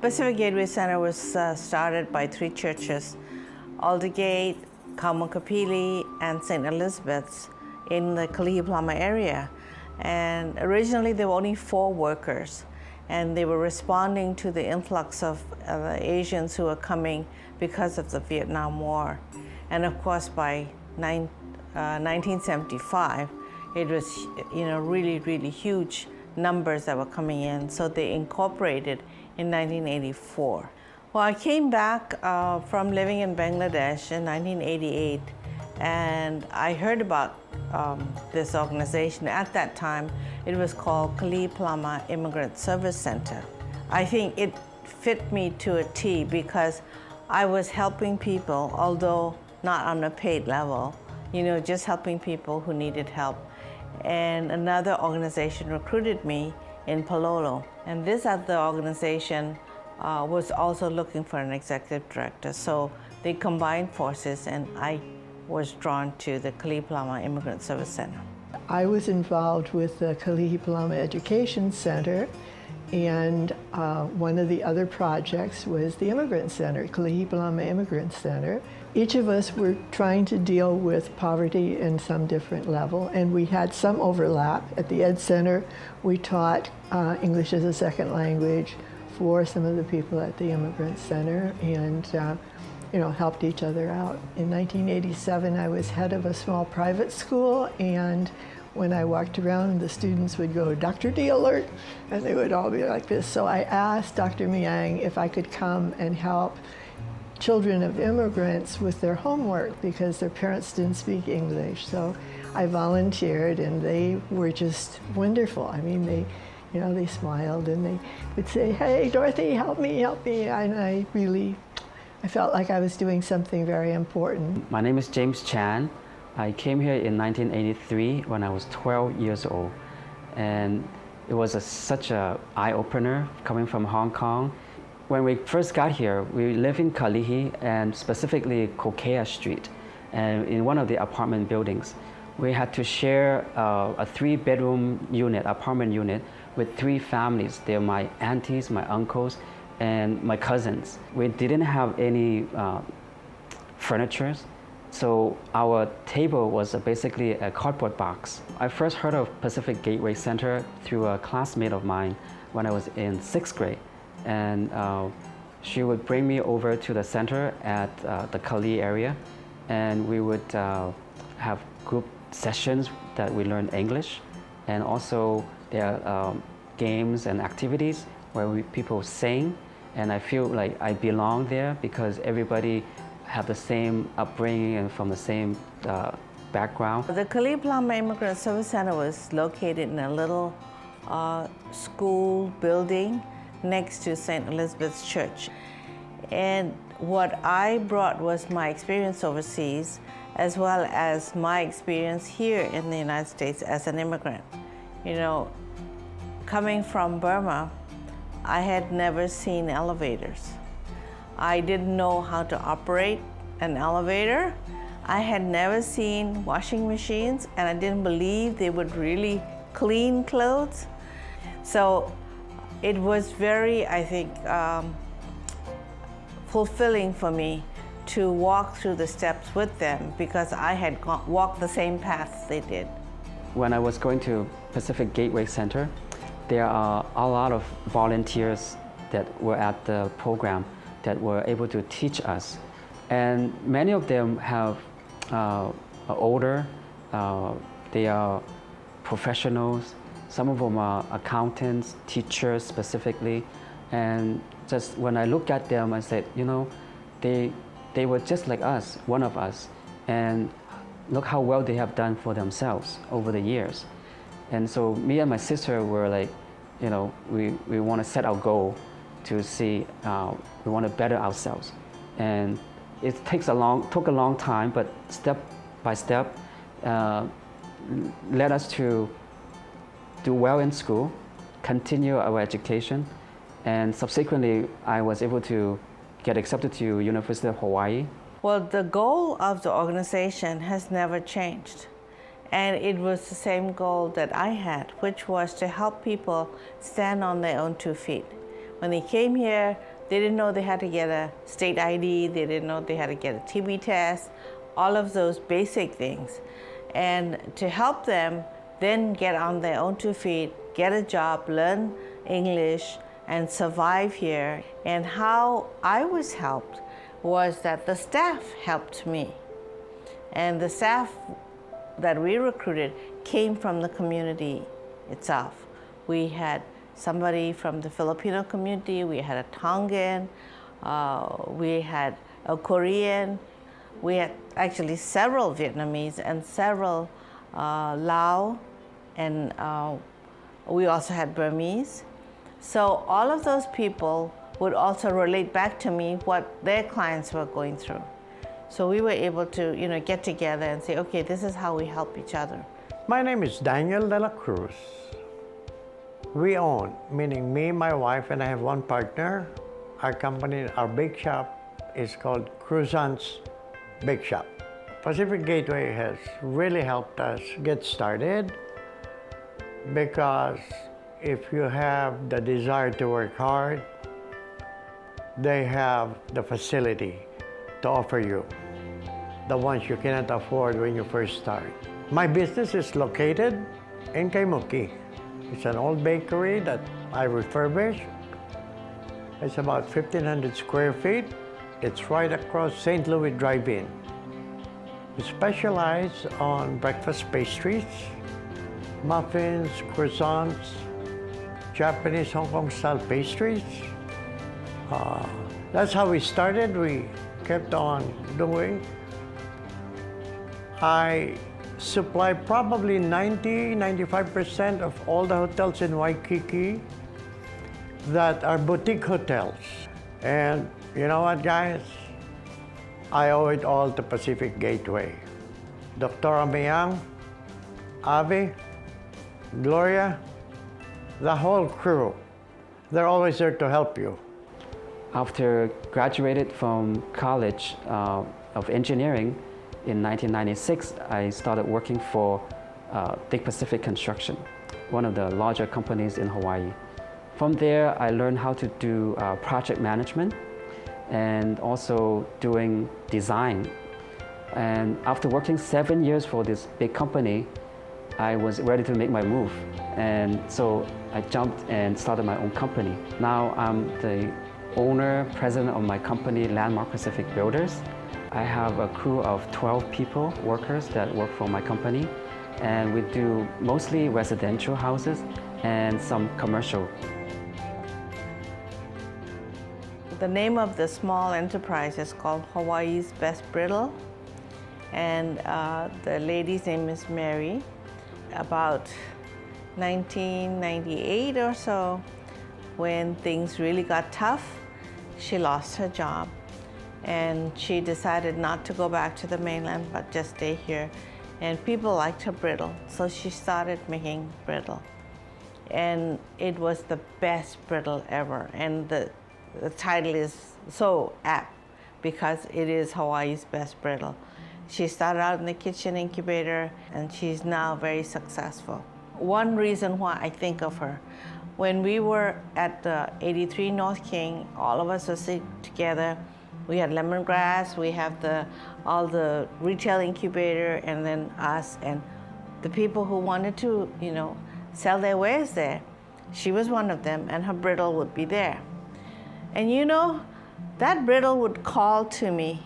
Pacific Gateway Center was started by three churches, Aldergate, Kaumokapili, and St. Elizabeth's in the Kalihi-Palama area. And originally there were only 4 workers, and they were responding to the influx of Asians who were coming because of the Vietnam War. And of course by 1975, it was really, really huge numbers that were coming in, so they incorporated in 1984. Well, I came back from living in Bangladesh in 1988, and I heard about this organization. At that time, it was called Kalihi-Palama Immigrant Service Center. I think it fit me to a T because I was helping people, although not on a paid level, just helping people who needed help. And another organization recruited me in Palolo. And this other organization was also looking for an executive director. So they combined forces, and I was drawn to the Kalihi-Palama Immigrant Service Center. I was involved with the Kalihi-Palama Education Center, and one of the other projects was the Immigrant Center, Kalihi-Palama Immigrant Center. Each of us were trying to deal with poverty in some different level, and we had some overlap. At the Ed Center, we taught English as a second language for some of the people at the Immigrant Center, and helped each other out. In 1987, I was head of a small private school, and when I walked around, the students would go, "Dr. D alert," and they would all be like this. So I asked Dr. Miang if I could come and help children of immigrants with their homework because their parents didn't speak English. So I volunteered, and they were just wonderful. I mean, they smiled and they would say, "Hey, Dorothy, help me, help me." And I felt like I was doing something very important. My name is James Chan. I came here in 1983 when I was 12 years old. And it was such an eye-opener coming from Hong Kong. When we first got here, we lived in Kalihi, and specifically Kokea Street, and in one of the apartment buildings. We had to share a 3-bedroom apartment unit with 3 families. They're my aunties, my uncles, and my cousins. We didn't have any furniture, so our table was basically a cardboard box. I first heard of Pacific Gateway Center through a classmate of mine when I was in 6th grade. And she would bring me over to the center at the Kalihi area, and we would have group sessions that we learned English, and also there are games and activities where people sing, and I feel like I belong there because everybody have the same upbringing and from the same background. The Kalihi-Palama Immigrant Service Center was located in a little school building next to St. Elizabeth's Church. And what I brought was my experience overseas, as well as my experience here in the United States as an immigrant. Coming from Burma, I had never seen elevators. I didn't know how to operate an elevator. I had never seen washing machines, and I didn't believe they would really clean clothes. So it was very, I think, fulfilling for me to walk through the steps with them because I had walked the same paths they did. When I was going to Pacific Gateway Center, there are a lot of volunteers that were at the program that were able to teach us. And many of them are older, they are professionals. Some of them are accountants, teachers specifically. And just when I look at them, I said, they were just like us, one of us. And look how well they have done for themselves over the years. And so me and my sister were like, we want to set our goal to see, we want to better ourselves. And it took a long time, but step by step, led us to do well in school, continue our education, and subsequently I was able to get accepted to University of Hawaii. Well, the goal of the organization has never changed. And it was the same goal that I had, which was to help people stand on their own 2 feet. When they came here, they didn't know they had to get a state ID, they didn't know they had to get a TB test, all of those basic things. And to help them then get on their own 2 feet, get a job, learn English, and survive here. And how I was helped was that the staff helped me. And the staff that we recruited came from the community itself. We had somebody from the Filipino community, we had a Tongan, we had a Korean, we had actually several Vietnamese and several Lao, and we also had Burmese. So all of those people would also relate back to me what their clients were going through. So we were able to, get together and say, okay, this is how we help each other. My name is Daniel de la Cruz. We own, meaning me, my wife, and I have one partner. Our company, our bake shop is called Cruzan's Bake Shop. Pacific Gateway has really helped us get started because if you have the desire to work hard, they have the facility to offer you, the ones you cannot afford when you first start. My business is located in Kaimuki. It's an old bakery that I refurbish. It's about 1,500 square feet. It's right across St. Louis Drive-In. We specialize on breakfast pastries, muffins, croissants, Japanese Hong Kong style pastries. That's how we started. We kept on doing. I supply probably 90–95% of all the hotels in Waikiki that are boutique hotels. And you know what, guys? I owe it all to Pacific Gateway. Dr. Amayang, Avi, Gloria, the whole crew, they're always there to help you. After graduated from College of Engineering in 1996, I started working for Dig Pacific Construction, one of the larger companies in Hawaii. From there, I learned how to do project management and also doing design. And after working 7 years for this big company, I was ready to make my move. And so I jumped and started my own company. Now I'm the owner, president of my company, Landmark Pacific Builders. I have a crew of 12 people, workers that work for my company. And we do mostly residential houses and some commercial. The name of the small enterprise is called Hawaii's Best Brittle, and the lady's name is Mary. About 1998 or so, when things really got tough, she lost her job, and she decided not to go back to the mainland but just stay here. And people liked her brittle, so she started making brittle, and it was the best brittle ever. And the title is so apt because it is Hawaii's Best Brittle. She started out in the kitchen incubator, and she's now very successful. One reason why I think of her, when we were at the 83 North King, all of us were sitting together. We had lemongrass, we have all the retail incubator, and then us and the people who wanted to, sell their wares there. She was one of them, and her brittle would be there. And that brittle would call to me.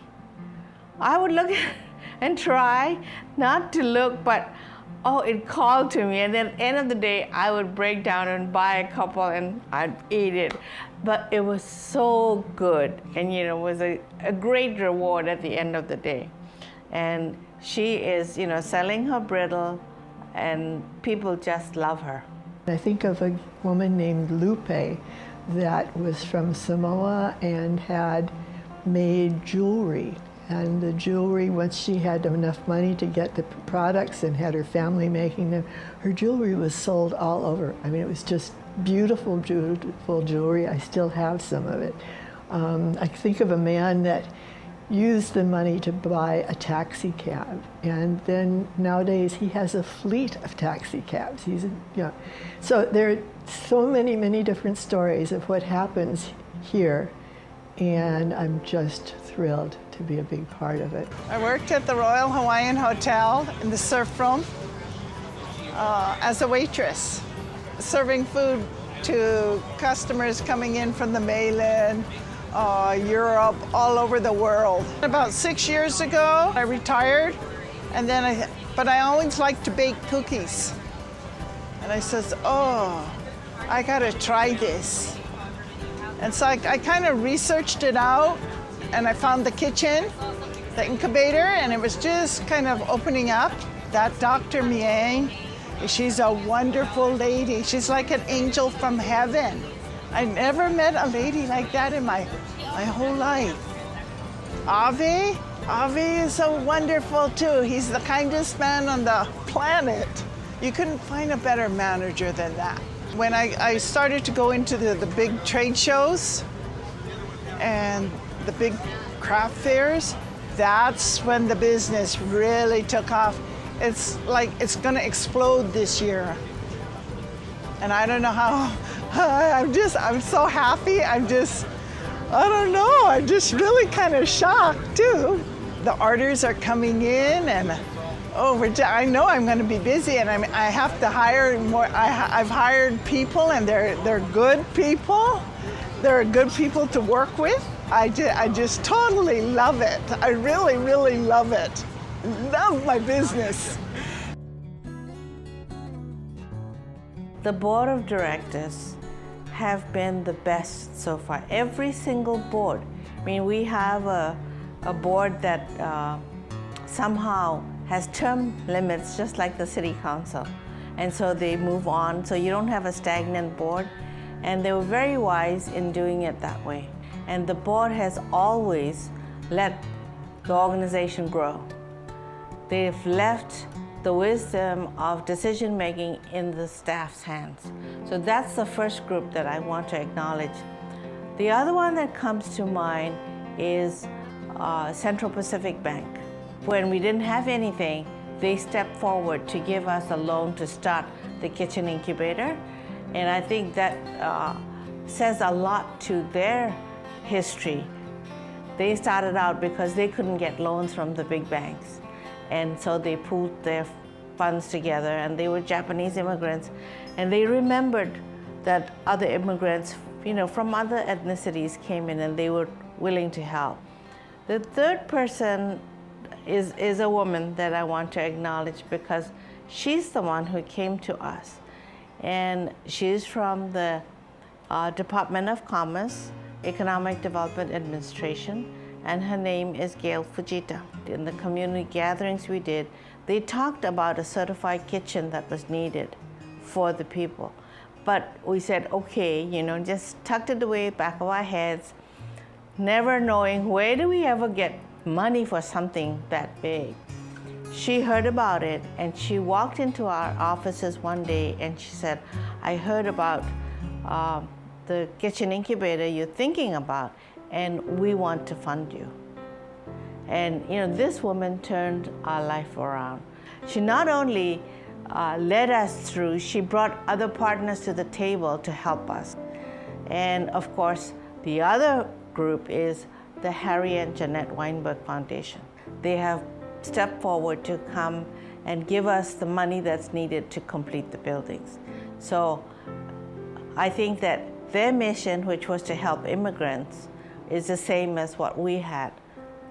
I would look and try not to look, but it called to me. And then at the end of the day, I would break down and buy a couple and I'd eat it. But it was so good, and it was a great reward at the end of the day. And she is, selling her brittle, and people just love her. I think of a woman named Lupe that was from Samoa and had made jewelry. And the jewelry, once she had enough money to get the products and had her family making them, her jewelry was sold all over. I mean, it was just beautiful, beautiful jewelry. I still have some of it. I think of a man that used the money to buy a taxi cab. And then nowadays he has a fleet of taxi cabs. So there are so many different stories of what happens here. And I'm just thrilled to be a big part of it. I worked at the Royal Hawaiian Hotel in the surf room as a waitress, serving food to customers coming in from the mainland, Europe, all over the world. About 6 years ago, I retired, and then but I always liked to bake cookies. And I says, oh, I gotta try this. And so I kind of researched it out, and I found the kitchen, the incubator, and it was just kind of opening up. That Dr. Miang, she's a wonderful lady. She's like an angel from heaven. I never met a lady like that in my whole life. Avi is so wonderful too. He's the kindest man on the planet. You couldn't find a better manager than that. When I started to go into the big trade shows and the big craft fairs, that's when the business really took off. It's like it's gonna explode this year. And I don't know how, I'm so happy. I don't know, I'm just really kind of shocked too. The orders are coming in, and I know I'm going to be busy, and I have to hire more. I've hired people, and they're good people. They're good people to work with. I just totally love it. I really, really love it. Love my business. The board of directors have been the best so far. Every single board. I mean, we have a board that somehow has term limits, just like the city council. And so they move on, so you don't have a stagnant board. And they were very wise in doing it that way. And the board has always let the organization grow. They've left the wisdom of decision-making in the staff's hands. So that's the first group that I want to acknowledge. The other one that comes to mind is Central Pacific Bank. When we didn't have anything, they stepped forward to give us a loan to start the kitchen incubator. And I think that says a lot to their history. They started out because they couldn't get loans from the big banks. And so they pooled their funds together, and they were Japanese immigrants. And they remembered that other immigrants, from other ethnicities came in, and they were willing to help. The third person is a woman that I want to acknowledge, because she's the one who came to us. And she's from the Department of Commerce, Economic Development Administration, and her name is Gail Fujita. In the community gatherings we did, they talked about a certified kitchen that was needed for the people. But we said, okay, just tucked it away back of our heads, never knowing where do we ever get money for something that big. She heard about it, and she walked into our offices one day and she said, I heard about the kitchen incubator you're thinking about, and we want to fund you. And this woman turned our life around. She not only led us through, she brought other partners to the table to help us. And of course, the other group is the Harry and Jeanette Weinberg Foundation. They have stepped forward to come and give us the money that's needed to complete the buildings. So I think that their mission, which was to help immigrants, is the same as what we had.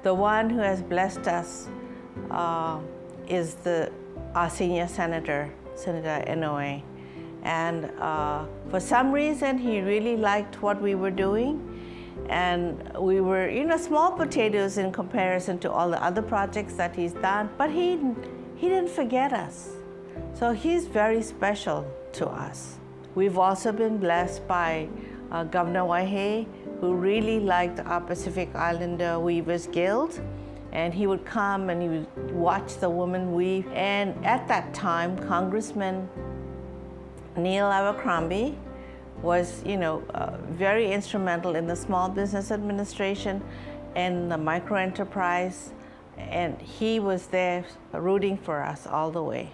The one who has blessed us is our senior senator, Senator Inouye. And for some reason, he really liked what we were doing. And we were, small potatoes in comparison to all the other projects that he's done, but he didn't forget us. So he's very special to us. We've also been blessed by Governor Waihee, who really liked our Pacific Islander Weavers Guild. And he would come and he would watch the women weave. And at that time, Congressman Neil Abercrombie was, very instrumental in the Small Business Administration and the micro enterprise, and he was there rooting for us all the way.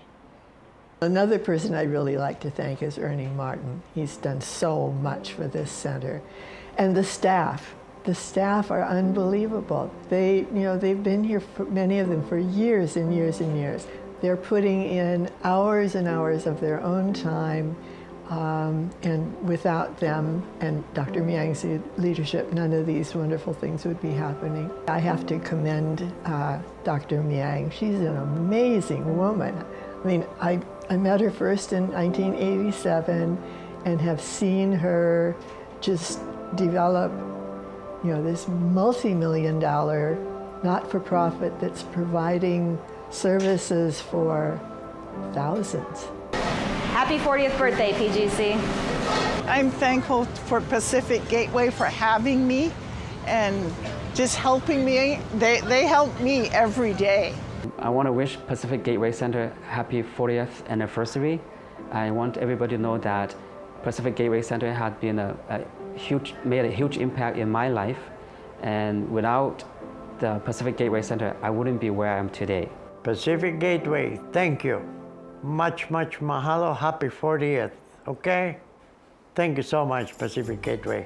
Another person I'd really like to thank is Ernie Martin. He's done so much for this center. And the staff. The staff are unbelievable. They've been here, many of them, for years and years and years. They're putting in hours and hours of their own time, and without them and Dr. Miang's leadership, none of these wonderful things would be happening. I have to commend Dr. Miang. She's an amazing woman. I mean, I met her first in 1987 and have seen her just develop, this multi-million-dollar not-for-profit that's providing services for thousands. Happy 40th birthday, PGC. I'm thankful for Pacific Gateway for having me and just helping me. They help me every day. I want to wish Pacific Gateway Center happy 40th anniversary. I want everybody to know that Pacific Gateway Center had been made a huge impact in my life, and without the Pacific Gateway Center, I wouldn't be where I am today. Pacific Gateway, thank you. Much, much mahalo. Happy 40th, okay? Thank you so much, Pacific Gateway.